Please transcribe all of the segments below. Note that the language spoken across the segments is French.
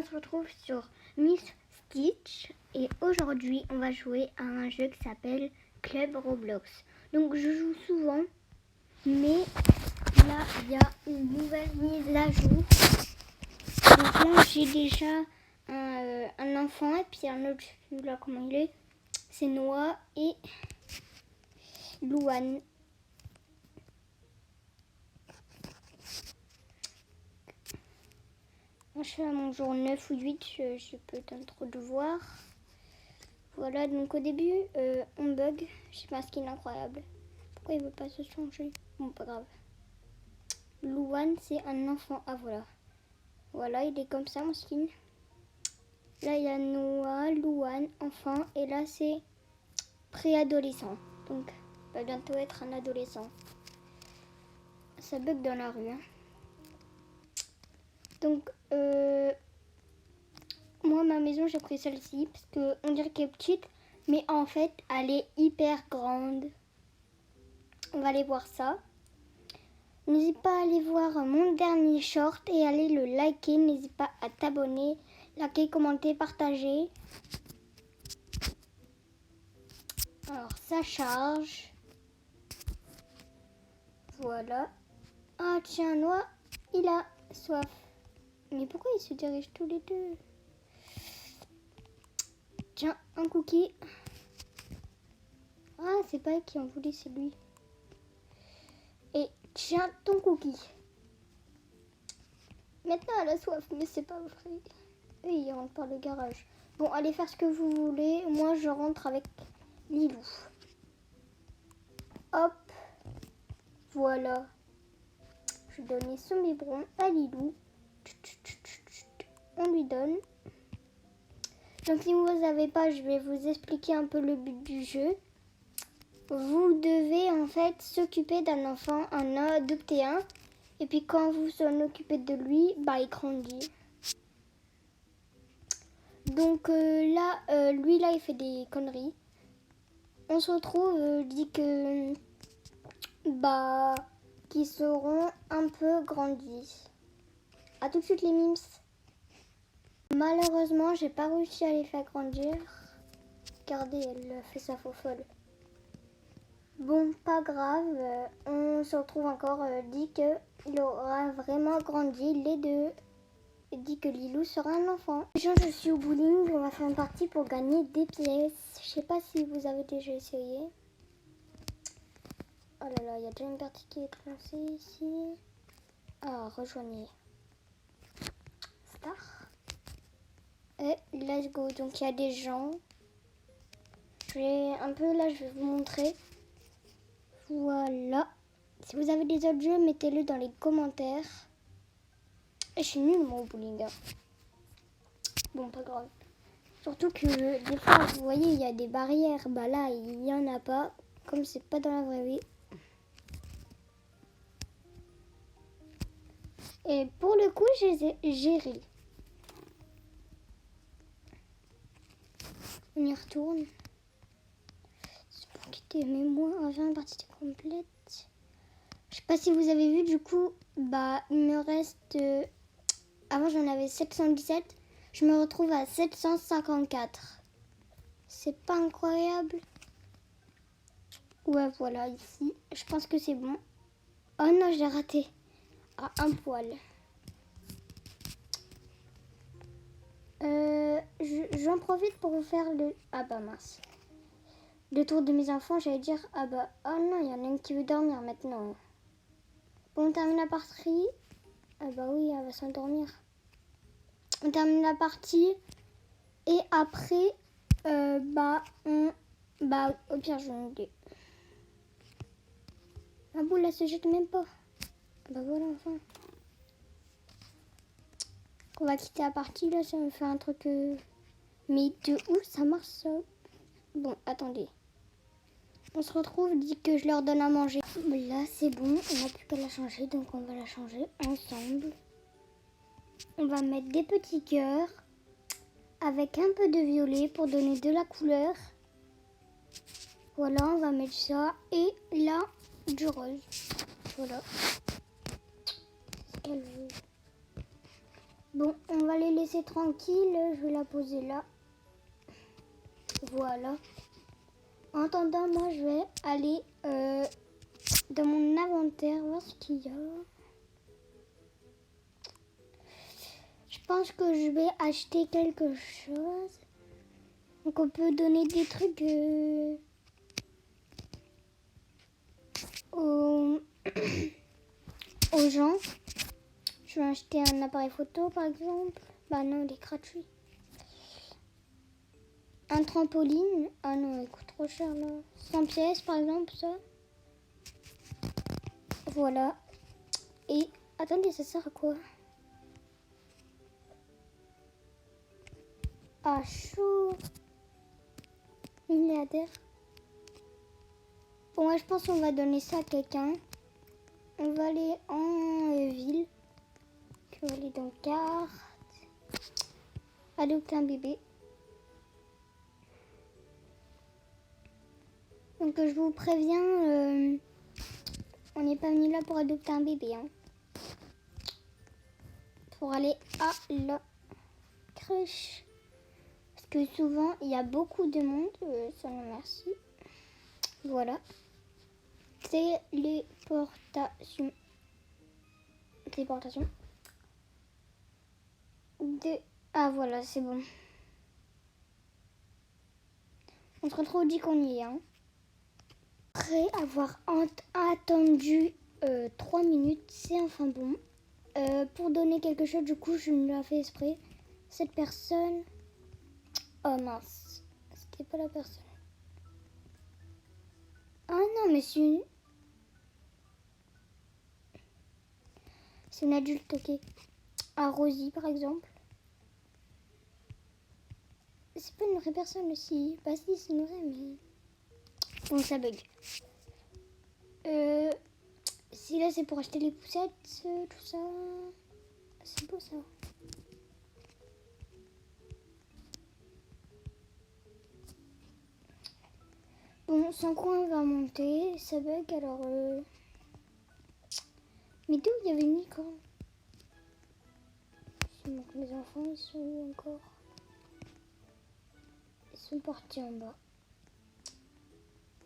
on se retrouve sur Miss Stitch et aujourd'hui on va jouer à un jeu qui s'appelle Club Roblox. Donc je joue souvent, mais là il y a une nouvelle mise à jour. Donc là j'ai déjà un enfant et puis un autre, je sais plus là comment il est. C'est Noah et Louane. Je suis à mon jour 9 ou 8, je peux trop de voir. Voilà, donc au début, on bug. J'ai pas un skin incroyable. Pourquoi il veut pas se changer? Bon, pas grave. Louane, c'est un enfant. Ah, voilà. Voilà, il est comme ça, mon skin. Là, il y a Noah, Louane, enfant. Et là, c'est préadolescent. Donc, il va bientôt être un adolescent. Ça bug dans la rue. Hein. Donc, moi, ma maison, j'ai pris celle-ci parce qu'on dirait qu'elle est petite, mais en fait, elle est hyper grande. On va aller voir ça. N'hésite pas à aller voir mon dernier short et aller le liker. N'hésite pas à t'abonner, liker, commenter, partager. Alors, ça charge. Voilà. Ah, tiens, Noah, il a soif. Mais pourquoi ils se dirigent tous les deux? Tiens, un cookie. Ah, c'est pas elle qui en voulait, c'est lui. Et tiens ton cookie. Maintenant, elle a soif, mais c'est pas vrai. Et il rentre par le garage. Bon, allez faire ce que vous voulez. Moi, je rentre avec Lilou. Hop. Voilà. Je vais donner son biberon à Lilou. On lui donne. Donc, si vous ne savez pas, je vais vous expliquer un peu le but du jeu. Vous devez en fait s'occuper d'un enfant, en adopter un. Et puis quand vous vous en occupez de lui, bah il grandit. Donc là, lui là, il fait des conneries. On se retrouve, dit que bah qu'ils seront un peu grandis. À tout de suite les mims. Malheureusement, j'ai pas réussi à les faire grandir. Regardez, elle fait sa faux folle. Bon, pas grave, on se retrouve encore, dit qu'il aura vraiment grandi, les deux. Il dit que Lilou sera un enfant. Déjà, je suis au bowling, on va faire une partie pour gagner des pièces. Je sais pas si vous avez déjà essayé. Oh là là, il y a déjà une partie qui est lancée ici. Ah, rejoignez. Star. Et let's go. Donc, il y a des gens. Je vais un peu, là, je vais vous montrer. Voilà. Si vous avez des autres jeux, mettez-le dans les commentaires. Et je suis nulle, moi, au bowling. Bon, pas grave. Surtout que des fois, vous voyez, il y a des barrières. Bah là, il n'y en a pas. Comme c'est pas dans la vraie vie. Et pour le coup, j'ai ri. On y retourne. C'est pour quitter. Mais moi, enfin, la partie est complète. Je sais pas si vous avez vu, du coup, bah, il me reste... avant, j'en avais 717. Je me retrouve à 754. C'est pas incroyable? Ouais, voilà, ici. Je pense que c'est bon. Oh non, j'ai raté. À un poil. J'en profite pour vous faire le... Ah bah mince. Le tour de mes enfants, j'allais dire... Ah bah... Oh non, il y en a une qui veut dormir maintenant. Bon, on termine la partie. Ah bah oui, elle va s'endormir. On termine la partie. Et après... bah, on... Bah, au pire, je vais oublier. La boule, elle se jette même pas. Bah voilà, enfin. On va quitter la partie, là, ça me fait un truc... Mais de où ça marche, ça? Bon, attendez. On se retrouve, dit que je leur donne à manger. Là, c'est bon, on n'a plus qu'à la changer, donc on va la changer ensemble. On va mettre des petits cœurs avec un peu de violet pour donner de la couleur. Voilà, on va mettre ça. Et là, du rose. Voilà. C'est ce qu'elle veut. Bon, on va les laisser tranquilles. Je vais la poser là. Voilà. En attendant, moi, je vais aller dans mon inventaire, voir ce qu'il y a. Je pense que je vais acheter quelque chose. Donc, on peut donner des trucs aux... aux gens. Je vais acheter un appareil photo, par exemple. Bah non, il est gratuit. Un trampoline. Ah non, il coûte trop cher, là. 100 pièces, par exemple, ça. Voilà. Et, attendez, ça sert à quoi? Ah, chaud. Milliardaire. Bon, moi, je pense qu'on va donner ça à quelqu'un. On va aller en ville. On va aller dans carte. Adopter un bébé. Donc, je vous préviens, on n'est pas venu là pour adopter un bébé. Hein. Pour aller à la crèche. Parce que souvent, il y a beaucoup de monde. Ça me merci. Voilà. Téléportation. Téléportation. Ah voilà, c'est bon. On se retrouve dit qu'on y est. Hein. Après avoir attendu 3 minutes, c'est enfin bon. Pour donner quelque chose, du coup, je me l'ai fait exprès. Cette personne... Oh mince, c'était pas la personne. Ah non, mais c'est une... C'est une adulte, ok. Ah, Rosie, par exemple. C'est pas une vraie personne aussi. Bah si, c'est une vraie, mais... Bon, ça bug. Si là, c'est pour acheter les poussettes, tout ça... C'est beau, ça. Bon, sans quoi on va monter. Ça bug, alors... Mais d'où il y avait une licorne? Donc les enfants, ils sont où encore? Ils sont partis en bas.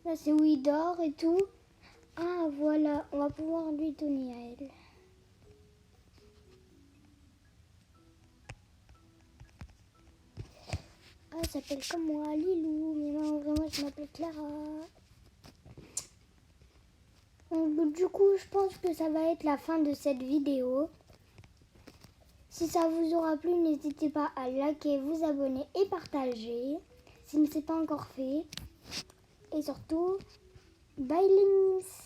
Là, c'est où il dort et tout. Ah, voilà. On va pouvoir lui donner à elle. Ah, elle s'appelle comme moi, Lilou. Mais moi, vraiment, je m'appelle Clara. Donc, du coup, je pense que ça va être la fin de cette vidéo. Si ça vous aura plu, n'hésitez pas à liker, vous abonner et partager. Si ce n'est pas encore fait. Et surtout, bye links!